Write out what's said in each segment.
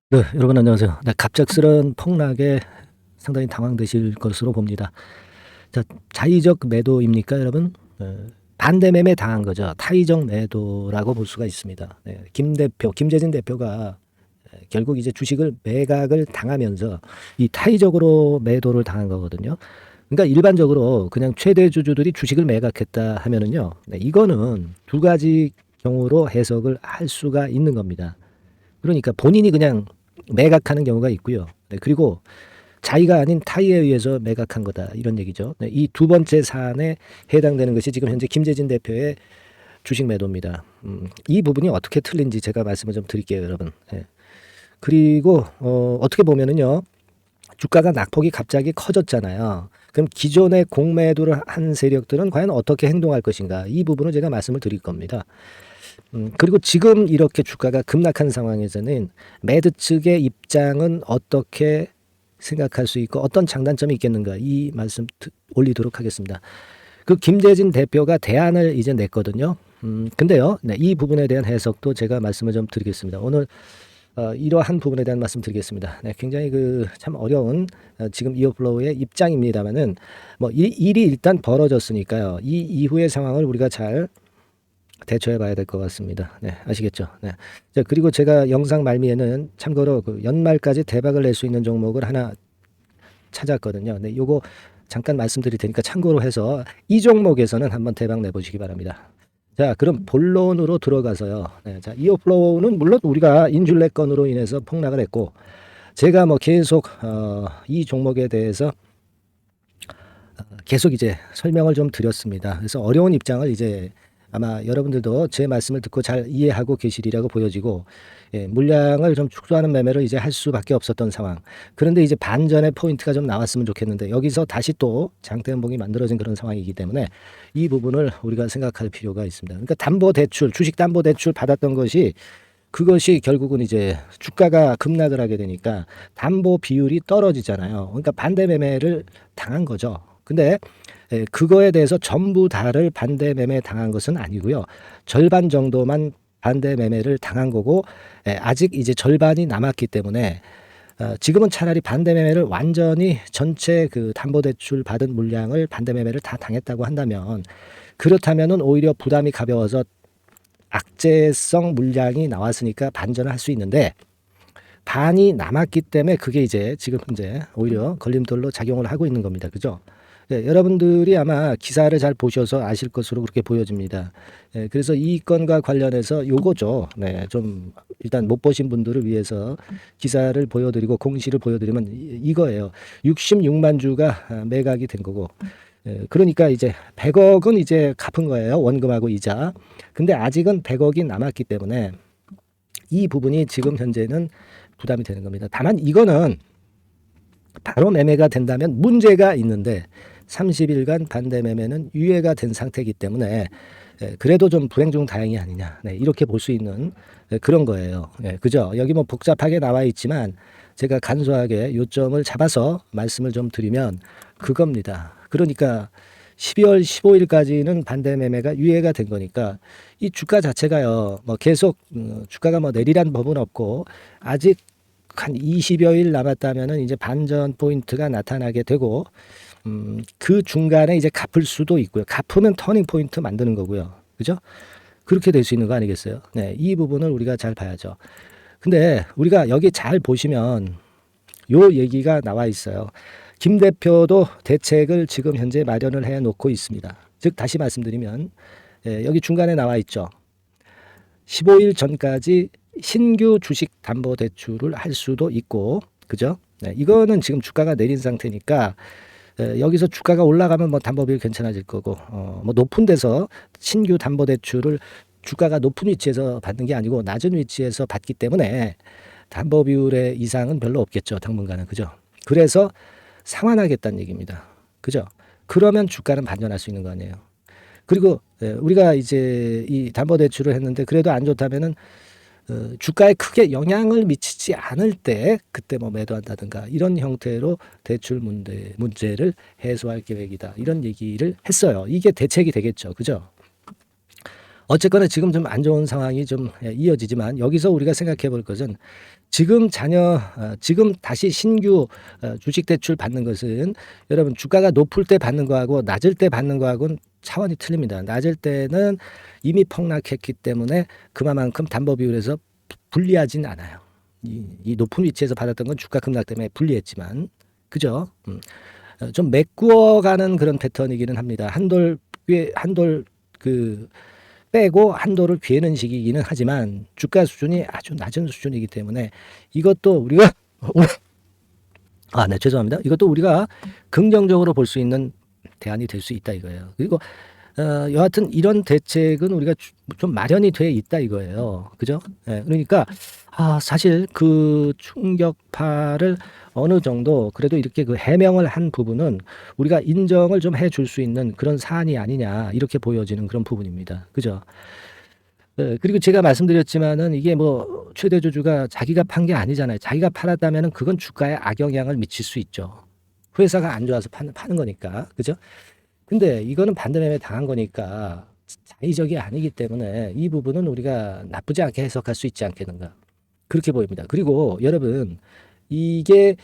네, 여러분 안녕하세요. 네, 갑작스런 폭락에 상당히 당황되실 것으로 봅니다. 자, 자의적 매도입니까, 여러분? 반대 매매 당한 거죠. 타의적 매도라고 볼 수가 있습니다. 네, 김재진 대표가 결국 이제 주식을 매각을 당하면서 이 타의적으로 매도를 당한 거거든요. 그러니까 일반적으로 그냥 최대 주주들이 주식을 매각했다 하면은요, 네, 이거는 두 가지 경우로 해석을 할 수가 있는 겁니다. 그러니까 본인이 그냥 매각하는 경우가 있고요. 네, 그리고 자의가 아닌 타의에 의해서 매각한 거다 이런 얘기죠. 네, 이 두 번째 사안에 해당되는 것이 지금 현재 김재진 대표의 주식 매도입니다. 이 부분이 어떻게 틀린지 제가 말씀을 좀 드릴게요, 여러분. 네. 그리고 어떻게 보면은요, 주가가 낙폭이 갑자기 커졌잖아요. 그럼 기존의 공매도를 한 세력들은 과연 어떻게 행동할 것인가? 이 부분을 제가 말씀을 드릴 겁니다. 그리고 지금 이렇게 주가가 급락한 상황에서는 매드 측의 입장은 어떻게 생각할 수 있고 어떤 장단점이 있겠는가 이 말씀 올리도록 하겠습니다. 그 김재진 대표가 대안을 이제 냈거든요. 근데요, 네, 이 부분에 대한 해석도 제가 말씀을 좀 드리겠습니다. 오늘 이러한 부분에 대한 말씀 드리겠습니다. 네, 굉장히 그 참 어려운 지금 이어플로우의 입장입니다만은 뭐 일이 일단 벌어졌으니까요. 이 이후의 상황을 우리가 잘 대처해 봐야 될 것 같습니다. 네, 아시겠죠? 네. 자, 그리고 제가 영상 말미에는 참고로 그 연말까지 대박을 낼 수 있는 종목을 하나 찾았거든요. 네, 요거 잠깐 말씀드릴 테니까 참고로 해서 이 종목에서는 한번 대박 내보시기 바랍니다. 자, 그럼 본론으로 들어가서요. 네, 자, 이어플로우는 물론 우리가 인줄레 건으로 인해서 폭락을 했고, 제가 뭐 계속 이 종목에 대해서 계속 이제 설명을 좀 드렸습니다. 그래서 어려운 입장을 이제 아마 여러분들도 제 말씀을 듣고 잘 이해하고 계시리라고 보여지고, 예, 물량을 좀 축소하는 매매를 이제 할 수밖에 없었던 상황. 그런데 이제 반전의 포인트가 좀 나왔으면 좋겠는데 여기서 다시 또 장대 연봉이 만들어진 그런 상황이기 때문에 이 부분을 우리가 생각할 필요가 있습니다. 그러니까 담보 대출, 주식 담보 대출 받았던 것이 그것이 결국은 이제 주가가 급락을 하게 되니까 담보 비율이 떨어지잖아요. 그러니까 반대 매매를 당한 거죠. 근데 그거에 대해서 전부 다를 반대 매매 당한 것은 아니고요. 절반 정도만 반대 매매를 당한 거고, 아직 이제 절반이 남았기 때문에 지금은 차라리 반대 매매를 완전히 전체 그 담보대출 받은 물량을 반대 매매를 다 당했다고 한다면, 그렇다면은 오히려 부담이 가벼워서 악재성 물량이 나왔으니까 반전을 할 수 있는데, 반이 남았기 때문에 그게 이제 지금 현재 오히려 걸림돌로 작용을 하고 있는 겁니다. 그죠? 예, 여러분들이 아마 기사를 잘 보셔서 아실 것으로 그렇게 보여집니다. 예, 그래서 이 건과 관련해서 요거죠. 네, 좀 일단 못 보신 분들을 위해서 기사를 보여드리고 공시를 보여드리면 이거예요. 66만 주가 매각이 된 거고, 예, 그러니까 이제 100억은 이제 갚은 거예요. 원금하고 이자. 근데 아직은 100억이 남았기 때문에 이 부분이 지금 현재는 부담이 되는 겁니다. 다만 이거는 바로 매매가 된다면 문제가 있는데 30일간 반대 매매는 유예가 된 상태이기 때문에 그래도 좀 불행 중 다행이 아니냐, 네, 이렇게 볼 수 있는 그런 거예요. 그죠? 여기 뭐 복잡하게 나와 있지만 제가 간소하게 요점을 잡아서 말씀을 좀 드리면 그겁니다. 그러니까 12월 15일까지는 반대 매매가 유예가 된 거니까 이 주가 자체가요, 뭐 계속 주가가 뭐 내리란 법은 없고 아직 한 20여일 남았다면은 이제 반전 포인트가 나타나게 되고, 그 중간에 이제 갚을 수도 있고요. 갚으면 터닝 포인트 만드는 거고요. 그죠? 그렇게 될 수 있는 거 아니겠어요? 네, 이 부분을 우리가 잘 봐야죠. 근데 우리가 여기 잘 보시면 요 얘기가 나와 있어요. 김 대표도 대책을 지금 현재 마련을 해 놓고 있습니다. 즉, 다시 말씀드리면, 여기 중간에 나와 있죠. 15일 전까지 신규 주식 담보 대출을 할 수도 있고, 그죠? 네, 이거는 지금 주가가 내린 상태니까 여기서 주가가 올라가면 뭐 담보비율 괜찮아질 거고, 뭐 높은 데서 신규 담보 대출을 주가가 높은 위치에서 받는 게 아니고 낮은 위치에서 받기 때문에 담보 비율의 이상은 별로 없겠죠, 당분간은. 그죠? 그래서 상환하겠다는 얘기입니다. 그죠? 그러면 주가는 반전할 수 있는 거 아니에요. 그리고 우리가 이제 이 담보대출을 했는데 그래도 안 좋다면은 주가에 크게 영향을 미치지 않을 때 그때 뭐 매도한다든가 이런 형태로 대출 문제를 해소할 계획이다. 이런 얘기를 했어요. 이게 대책이 되겠죠. 그죠? 어쨌거나 지금 좀 안 좋은 상황이 좀 이어지지만 여기서 우리가 생각해 볼 것은 지금 지금 다시 신규 주식 대출 받는 것은 여러분 주가가 높을 때 받는 거하고 낮을 때 받는 거하고는 차원이 틀립니다. 낮을 때는 이미 폭락했기 때문에 그만큼 담보 비율에서 불리하진 않아요. 이 높은 위치에서 받았던 건 주가 급락 때문에 불리했지만 그죠? 좀 메꾸어가는 그런 패턴이기는 합니다. 한돌 그 빼고 한도를 괴는 시기이기는 하지만 주가 수준이 아주 낮은 수준이기 때문에 이것도 우리가 네, 죄송합니다. 이것도 우리가 긍정적으로 볼 수 있는 대안이 될 수 있다 이거예요. 그리고 여하튼 이런 대책은 우리가 좀 마련이 돼 있다 이거예요. 그죠? 예, 그러니까 사실 그 충격파를 어느 정도 그래도 이렇게 그 해명을 한 부분은 우리가 인정을 좀 해줄 수 있는 그런 사안이 아니냐 이렇게 보여지는 그런 부분입니다. 그죠? 그리고 제가 말씀드렸지만은 이게 뭐 최대 주주가 자기가 판 게 아니잖아요. 자기가 팔았다면은 그건 주가에 악영향을 미칠 수 있죠. 회사가 안 좋아서 파는 거니까. 그죠? 근데 이거는 반대매매 당한 거니까 자의적이 아니기 때문에 이 부분은 우리가 나쁘지 않게 해석할 수 있지 않겠는가. 그렇게 보입니다. 그리고 여러분 이게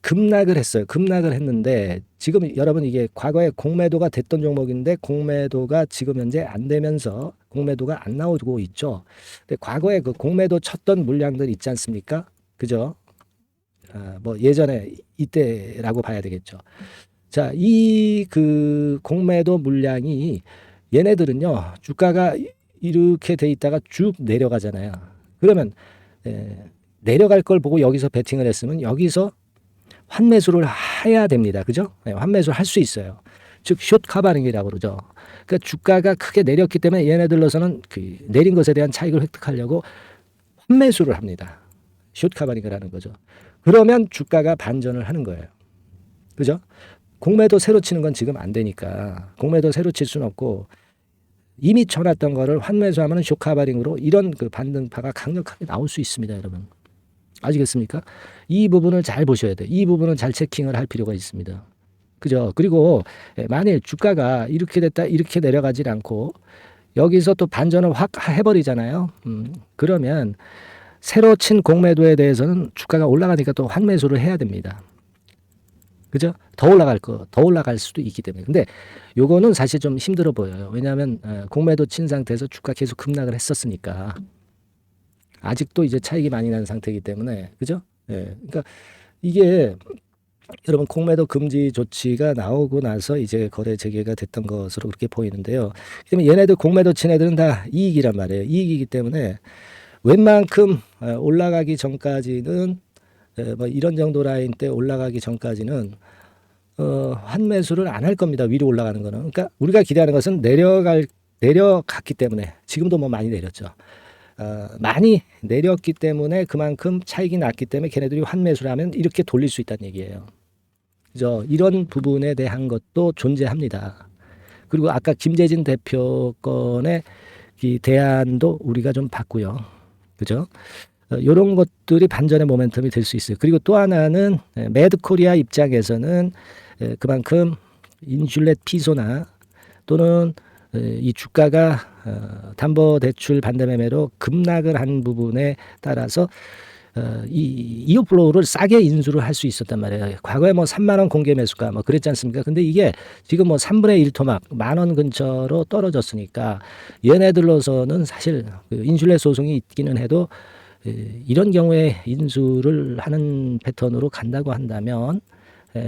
급락을 했어요. 급락을 했는데 지금 여러분 이게 과거에 공매도가 됐던 종목인데 공매도가 지금 현재 안 되면서 공매도가 안 나오고 있죠. 근데 과거에 그 공매도 쳤던 물량들 있지 않습니까? 그죠? 뭐 예전에 이때라고 봐야 되겠죠. 자, 이 그 공매도 물량이 얘네들은요 주가가 이렇게 돼 있다가 쭉 내려가잖아요. 그러면 내려갈 걸 보고 여기서 베팅을 했으면 여기서 환매수를 해야 됩니다. 그죠? 환매수를 할 수 있어요. 즉, 숏 카바링이라고 그러죠. 그러니까 주가가 크게 내렸기 때문에 얘네들로서는 그 내린 것에 대한 차익을 획득하려고 환매수를 합니다. 숏 카바링을 하는 거죠. 그러면 주가가 반전을 하는 거예요. 그죠? 공매도 새로 치는 건 지금 안 되니까 공매도 새로 칠 수는 없고 이미 쳐놨던 거를 환매수하면 숏 카바링으로 이런 그 반등파가 강력하게 나올 수 있습니다, 여러분. 아시겠습니까? 이 부분을 잘 보셔야 돼요. 이 부분은 잘 체킹을 할 필요가 있습니다. 그죠? 그리고 만일 주가가 이렇게 됐다 이렇게 내려가질 않고 여기서 또 반전을 확 해버리잖아요. 그러면 새로 친 공매도에 대해서는 주가가 올라가니까 또 환매수를 해야 됩니다. 그죠? 더 올라갈 수도 있기 때문에. 근데 요거는 사실 좀 힘들어 보여요. 왜냐하면 공매도 친 상태에서 주가 계속 급락을 했었으니까. 아직도 이제 차익이 많이 나는 상태이기 때문에. 그죠? 예. 그러니까 이게 여러분 공매도 금지 조치가 나오고 나서 이제 거래 재개가 됐던 것으로 그렇게 보이는데요. 그러면 얘네들 공매도 친 애들은 다 이익이란 말이에요. 이익이기 때문에 웬만큼 올라가기 전까지는 뭐 이런 정도 라인 때 올라가기 전까지는 환매수를 안 할 겁니다. 위로 올라가는 거는. 그러니까 우리가 기대하는 것은 내려갔기 때문에 지금도 뭐 많이 내렸죠. 많이 내렸기 때문에 그만큼 차익이 났기 때문에 걔네들이 환매수를 하면 이렇게 돌릴 수 있다는 얘기예요. 그죠? 이런 부분에 대한 것도 존재합니다. 그리고 아까 김재진 대표 건의 이 대안도 우리가 좀 봤고요. 그죠? 이런 것들이 반전의 모멘텀이 될 수 있어요. 그리고 또 하나는 매드코리아 입장에서는 그만큼 인슐렛 피소나 또는 이 주가가 담보대출 반대매매로 급락을 한 부분에 따라서 이 이오플로우를 싸게 인수를 할 수 있었단 말이에요. 과거에 뭐 3만 원 공개 매수가 뭐 그랬지 않습니까? 근데 이게 지금 뭐 3분의 1 토막 10,000원 근처로 떨어졌으니까 얘네들로서는 사실 그 인슐렛 소송이 있기는 해도 이런 경우에 인수를 하는 패턴으로 간다고 한다면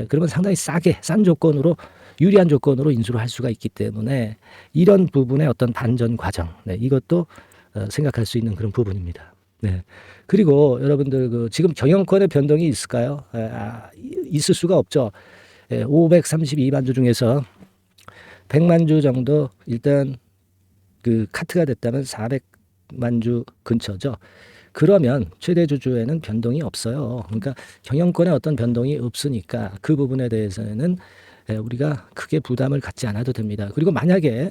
그러면 상당히 싼 조건으로 유리한 조건으로 인수를 할 수가 있기 때문에 이런 부분의 어떤 반전 과정 이것도 생각할 수 있는 그런 부분입니다. 네. 그리고 여러분들 그 지금 경영권의 변동이 있을까요? 있을 수가 없죠. 532만 주 중에서 100만 주 정도 일단 그 카트가 됐다면 400만 주 근처죠. 그러면 최대 주주에는 변동이 없어요. 그러니까 경영권에 어떤 변동이 없으니까 그 부분에 대해서는 우리가 크게 부담을 갖지 않아도 됩니다. 그리고 만약에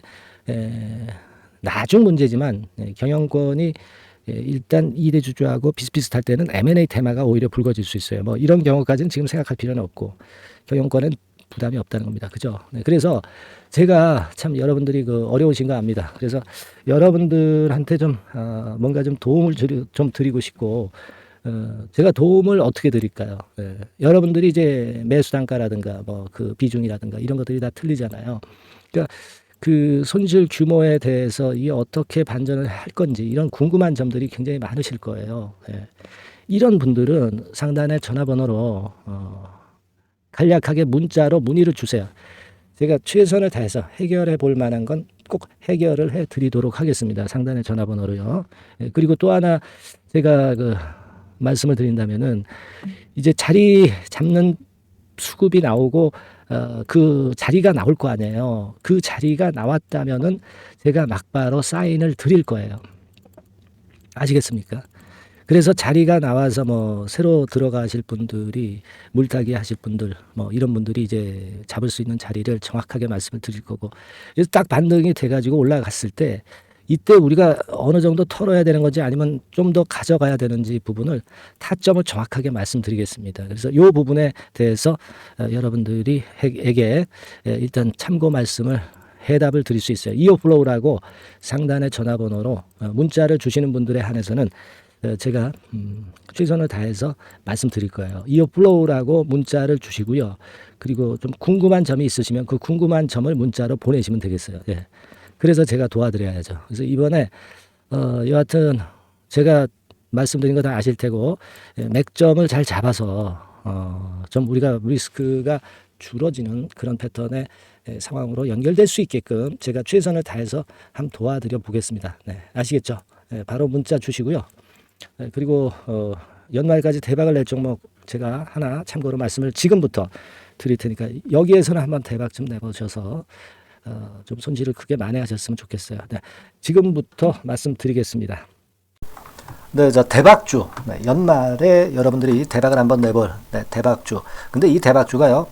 나중 문제지만 경영권이 일단 2대 주주하고 비슷비슷할 때는 M&A 테마가 오히려 불거질 수 있어요. 뭐 이런 경우까지는 지금 생각할 필요는 없고 경영권은 부담이 없다는 겁니다. 그죠? 네, 그래서 제가 참 여러분들이 그 어려우신 거 압니다. 그래서 여러분들한테 좀 뭔가 좀 도움을 좀 드리고 싶고, 제가 도움을 어떻게 드릴까요? 예, 여러분들이 이제 매수 단가라든가 뭐 그 비중이라든가 이런 것들이 다 틀리잖아요. 그러니까 그 손실 규모에 대해서 이게 어떻게 반전을 할 건지 이런 궁금한 점들이 굉장히 많으실 거예요. 예. 이런 분들은 상단의 전화번호로 간략하게 문자로 문의를 주세요. 제가 최선을 다해서 해결해 볼 만한 건 꼭 해결을 해 드리도록 하겠습니다. 상단의 전화번호로요. 예, 그리고 또 하나 제가 그 말씀을 드린다면은 이제 자리 잡는 수급이 나오고 그 자리가 나올 거 아니에요. 그 자리가 나왔다면은 제가 막바로 사인을 드릴 거예요. 아시겠습니까? 그래서 자리가 나와서 뭐 새로 들어가실 분들이 물타기 하실 분들 뭐 이런 분들이 이제 잡을 수 있는 자리를 정확하게 말씀을 드릴 거고, 그래서 딱 반등이 돼가지고 올라갔을 때 이때 우리가 어느 정도 털어야 되는 건지 아니면 좀 더 가져가야 되는지 부분을 타점을 정확하게 말씀드리겠습니다. 그래서 이 부분에 대해서 여러분들이 에게 일단 참고 말씀을 해답을 드릴 수 있어요. 이어플로우라고 상단의 전화번호로 문자를 주시는 분들에 한해서는 제가 최선을 다해서 말씀드릴 거예요. 이어플로우라고 문자를 주시고요. 그리고 좀 궁금한 점이 있으시면 그 궁금한 점을 문자로 보내시면 되겠어요. 예. 그래서 제가 도와드려야죠. 그래서 이번에 여하튼 제가 말씀드린 거 다 아실 테고, 맥점을 잘 잡아서 좀 우리가 리스크가 줄어지는 그런 패턴의 상황으로 연결될 수 있게끔 제가 최선을 다해서 한번 도와드려 보겠습니다. 네, 아시겠죠? 바로 문자 주시고요. 그리고 연말까지 대박을 낼 종목 제가 하나 참고로 말씀을 지금부터 드릴 테니까 여기에서는 한번 대박 좀 내보셔서 좀 손실을 크게 만회하셨으면 좋겠어요. 네, 지금부터 말씀드리겠습니다. 네, 저 대박주. 네, 연말에 여러분들이 대박을 한번 내볼 대박주. 근데 이 대박주가요,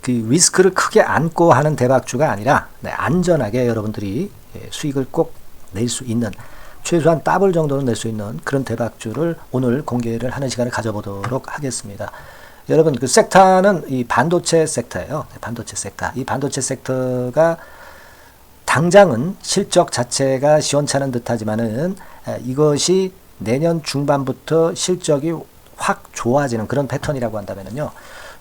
그 리스크를 크게 안고 하는 대박주가 아니라 안전하게 여러분들이 수익을 꼭 낼 수 있는, 최소한 더블 정도는 낼 수 있는 그런 대박주를 오늘 공개를 하는 시간을 가져보도록 하겠습니다. 여러분, 그 섹터는 이 반도체 섹터예요. 반도체 섹터. 이 반도체 섹터가 당장은 실적 자체가 시원찮은 듯하지만은 이것이 내년 중반부터 실적이 확 좋아지는 그런 패턴이라고 한다면요,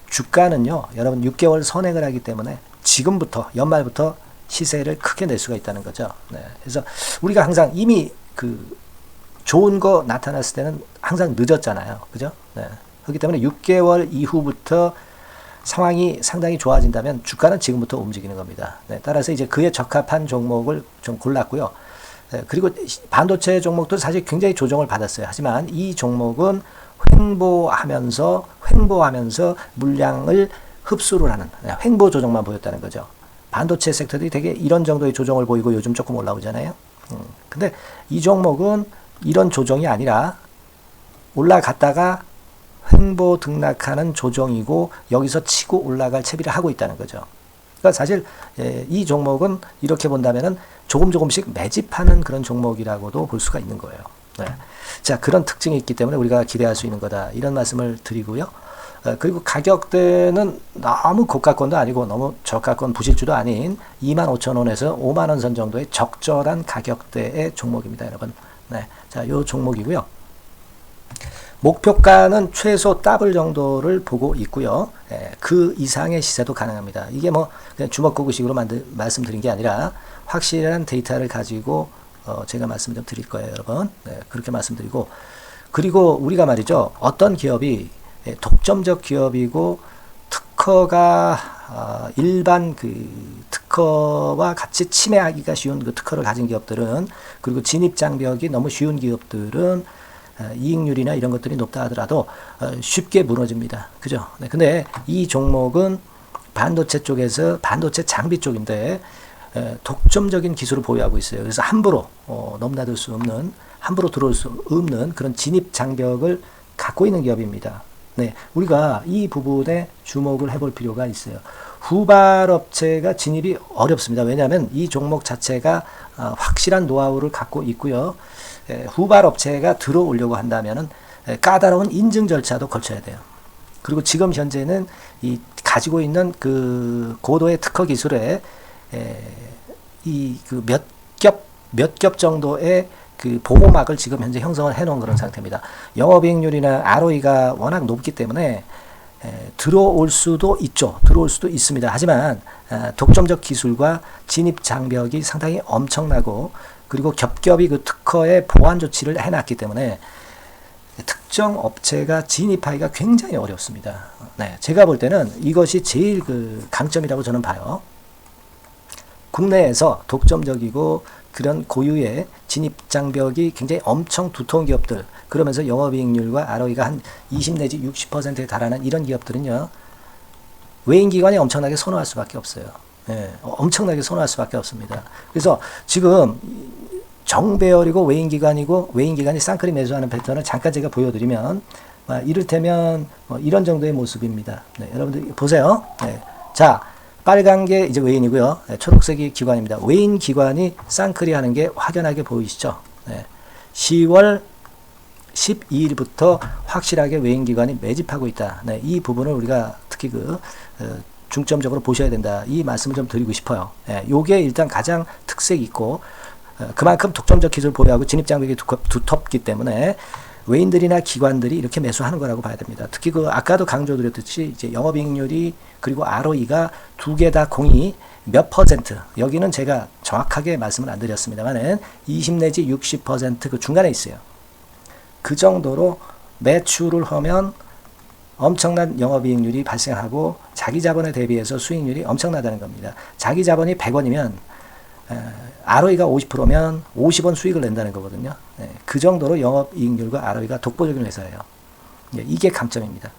주가는요, 여러분 6개월 선행을 하기 때문에 지금부터 연말부터 시세를 크게 낼 수가 있다는 거죠. 네. 그래서 우리가 항상 이미 그 좋은 거 나타났을 때는 항상 늦었잖아요. 그죠? 네. 그렇기 때문에 6개월 이후부터 상황이 상당히 좋아진다면 주가는 지금부터 움직이는 겁니다. 네. 따라서 이제 그에 적합한 종목을 좀 골랐고요. 네. 그리고 반도체 종목도 사실 굉장히 조정을 받았어요. 하지만 이 종목은 횡보하면서 물량을 흡수를 하는 횡보 조정만 보였다는 거죠. 반도체 섹터들이 되게 이런 정도의 조정을 보이고 요즘 조금 올라오잖아요. 근데 이 종목은 이런 조정이 아니라 올라갔다가 횡보 등락하는 조정이고 여기서 치고 올라갈 채비를 하고 있다는 거죠. 그러니까 사실 이 종목은 이렇게 본다면은 조금씩 매집하는 그런 종목이라고도 볼 수가 있는 거예요. 네. 자, 그런 특징이 있기 때문에 우리가 기대할 수 있는 거다, 이런 말씀을 드리고요. 그리고 가격대는 너무 고가권도 아니고 너무 저가권 부실주도 아닌 25,000원에서 50,000원 선 정도의 적절한 가격대의 종목입니다, 여러분. 네. 자, 요 종목이고요. 목표가는 최소 더블 정도를 보고 있고요. 그 이상의 시세도 가능합니다. 이게 뭐 그냥 주먹구구식으로 말씀드린 게 아니라 확실한 데이터를 가지고 제가 말씀 좀 드릴 거예요, 여러분. 네, 그렇게 말씀드리고, 그리고 우리가 말이죠, 어떤 기업이 독점적 기업이고 특허가 일반 그 특허와 같이 침해하기가 쉬운 그 특허를 가진 기업들은, 그리고 진입 장벽이 너무 쉬운 기업들은 이익률이나 이런 것들이 높다 하더라도 쉽게 무너집니다. 그죠? 네, 근데 이 종목은 반도체 쪽에서 반도체 장비 쪽인데 독점적인 기술을 보유하고 있어요. 그래서 함부로 넘나들 수 없는, 함부로 들어올 수 없는 그런 진입 장벽을 갖고 있는 기업입니다. 네, 우리가 이 부분에 주목을 해볼 필요가 있어요. 후발업체가 진입이 어렵습니다. 왜냐하면 이 종목 자체가 확실한 노하우를 갖고 있고요. 후발업체가 들어오려고 한다면은 까다로운 인증 절차도 거쳐야 돼요. 그리고 지금 현재는 이 가지고 있는 그 고도의 특허 기술에 이 그 몇 겹 정도의 그 보호막을 지금 현재 형성을 해놓은 그런 상태입니다. 영업이익률이나 ROE가 워낙 높기 때문에 들어올 수도 있죠. 들어올 수도 있습니다. 하지만 독점적 기술과 진입 장벽이 상당히 엄청나고, 그리고 겹겹이 그 특허의 보완 조치를 해놨기 때문에 특정 업체가 진입하기가 굉장히 어렵습니다. 네, 제가 볼 때는 이것이 제일 그 강점이라고 저는 봐요. 국내에서 독점적이고 그런 고유의 진입 장벽이 굉장히 엄청 두터운 기업들, 그러면서 영업이익률과 ROE가 한 20 내지 60%에 달하는 이런 기업들은요, 외인기관이 엄청나게 선호할 수밖에 없어요. 예, 엄청나게 선호할 수밖에 없습니다. 그래서 지금 정배열이고 외인기관이고, 외인기관이 쌍끌이 매수하는 패턴을 잠깐 제가 보여드리면, 이를테면 이런 정도의 모습입니다. 네, 여러분들 보세요. 네, 자, 빨간 게 이제 외인이고요. 네, 초록색이 기관입니다. 외인 기관이 쌍끌이 하는 게 확연하게 보이시죠? 네, 10월 12일부터 확실하게 외인 기관이 매집하고 있다. 네, 이 부분을 우리가 특히 중점적으로 보셔야 된다. 이 말씀을 좀 드리고 싶어요. 네, 요게 일단 가장 특색이 있고, 그만큼 독점적 기술을 보유하고 진입장벽이 두텁기 때문에 외인들이나 기관들이 이렇게 매수하는 거라고 봐야 됩니다. 특히 아까도 강조드렸듯이 이제 영업이익률이 그리고 ROE가 두 개 다 공이 몇 퍼센트, 여기는 제가 정확하게 말씀을 안 드렸습니다만은 20 내지 60% 그 중간에 있어요. 그 정도로 매출을 하면 엄청난 영업이익률이 발생하고 자기 자본에 대비해서 수익률이 엄청나다는 겁니다. 자기 자본이 100원이면 ROE가 50%면 50원 수익을 낸다는 거거든요. 네, 그 정도로 영업이익률과 ROE가 독보적인 회사예요. 네, 이게 강점입니다.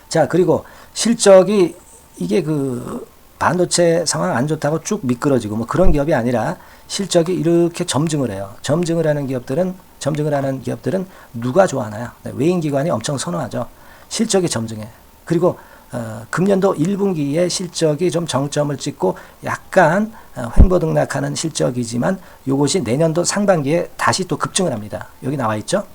자, 그리고 실적이 이게 그 반도체 상황 안 좋다고 쭉 미끄러지고 뭐 그런 기업이 아니라 실적이 이렇게 점증을 해요. 점증을 하는 기업들은 누가 좋아하나요? 네, 외인기관이 엄청 선호하죠. 실적이 점증해. 그리고 금년도 1분기에 실적이 좀 정점을 찍고 약간 횡보등락하는 실적이지만 이것이 내년도 상반기에 다시 또 급증을 합니다. 여기 나와 있죠.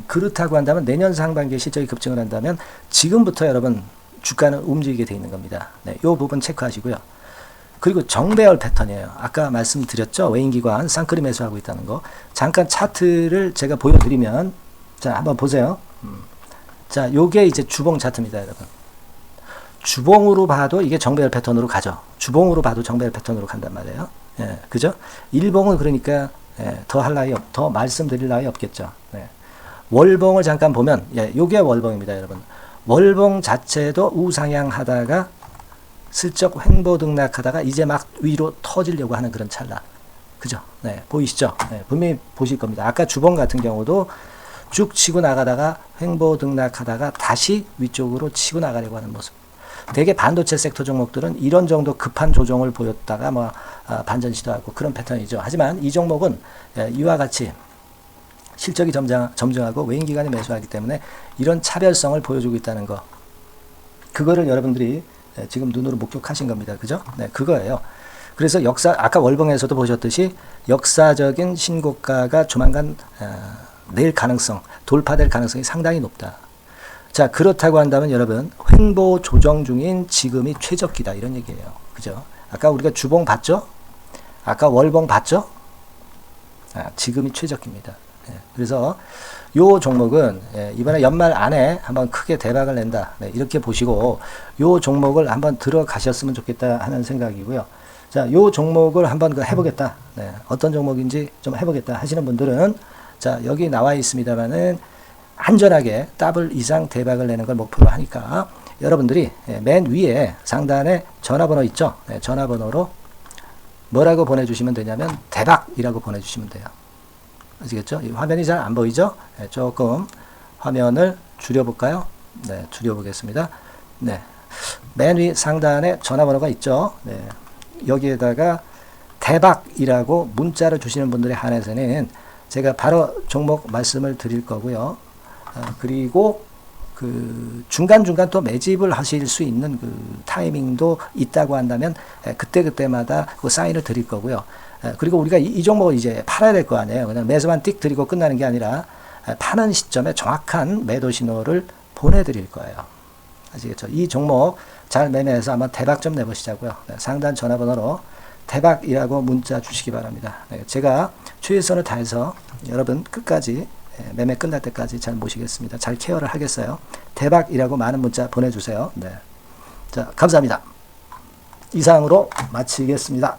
그렇다고 한다면 내년 상반기에 실적이 급증을 한다면 지금부터 여러분 주가는 움직이게 돼 있는 겁니다. 네, 이 부분 체크하시고요. 그리고 정배열 패턴이에요. 아까 말씀드렸죠. 외인기관 쌍끌이 매수하고 있다는 거. 잠깐 차트를 제가 보여드리면, 자, 한번 보세요. 자, 요게 이제 주봉 차트입니다, 여러분. 주봉으로 봐도 이게 정배열 패턴으로 가죠. 주봉으로 봐도 정배열 패턴으로 간단 말이에요. 예, 그죠? 일봉은 그러니까 더 말씀드릴 나위 없겠죠. 네. 월봉을 잠깐 보면, 요게 월봉입니다, 여러분. 월봉 자체도 우상향하다가 슬쩍 횡보등락하다가 이제 막 위로 터지려고 하는 그런 찰나. 그죠? 네, 보이시죠? 네, 분명히 보실 겁니다. 아까 주봉 같은 경우도 쭉 치고 나가다가 횡보등락하다가 다시 위쪽으로 치고 나가려고 하는 모습. 대개 반도체 섹터 종목들은 이런 정도 급한 조정을 보였다가 반전 시도하고 그런 패턴이죠. 하지만 이 종목은 이와 같이 실적이 점증하고 외인기관이 매수하기 때문에 이런 차별성을 보여주고 있다는 거. 그거를 여러분들이 지금 눈으로 목격하신 겁니다. 그죠? 네, 그거예요. 그래서 아까 월봉에서도 보셨듯이 역사적인 신고가가 조만간 돌파될 가능성이 상당히 높다. 자, 그렇다고 한다면 여러분, 횡보 조정 중인 지금이 최적기다, 이런 얘기예요. 그죠? 아까 우리가 주봉 봤죠? 아까 월봉 봤죠? 지금이 최적기입니다. 그래서 요 종목은 이번에 연말 안에 한번 크게 대박을 낸다. 네, 이렇게 보시고 요 종목을 한번 들어가셨으면 좋겠다 하는 생각이고요. 자, 요 종목을 한번 해보겠다. 네, 어떤 종목인지 좀 해보겠다 하시는 분들은, 자, 여기 나와 있습니다만은 안전하게 더블 이상 대박을 내는 걸 목표로 하니까 여러분들이 맨 위에 상단에 전화번호 있죠? 네, 전화번호로 뭐라고 보내주시면 되냐면 대박이라고 보내주시면 돼요. 아시겠죠? 이 화면이 잘 안 보이죠? 네, 조금 화면을 줄여볼까요? 네, 줄여보겠습니다. 네, 맨 위 상단에 전화번호가 있죠? 네, 여기에다가 대박이라고 문자를 주시는 분들에 한해서는 제가 바로 종목 말씀을 드릴 거고요. 그리고 그 중간중간 또 매집을 하실 수 있는 그 타이밍도 있다고 한다면 그때그때마다 그 사인을 드릴 거고요. 그리고 우리가 이 종목을 이제 팔아야 될 거 아니에요. 그냥 매수만 띡 드리고 끝나는 게 아니라 파는 시점에 정확한 매도 신호를 보내드릴 거예요. 아시겠죠? 이 종목 잘 매매해서 한번 대박 좀 내보시자고요. 네, 상단 전화번호로 대박이라고 문자 주시기 바랍니다. 네, 제가 최선을 다해서 여러분 끝까지 매매 끝날 때까지 잘 모시겠습니다. 잘 케어를 하겠어요. 대박이라고 많은 문자 보내주세요. 네. 자, 감사합니다. 이상으로 마치겠습니다.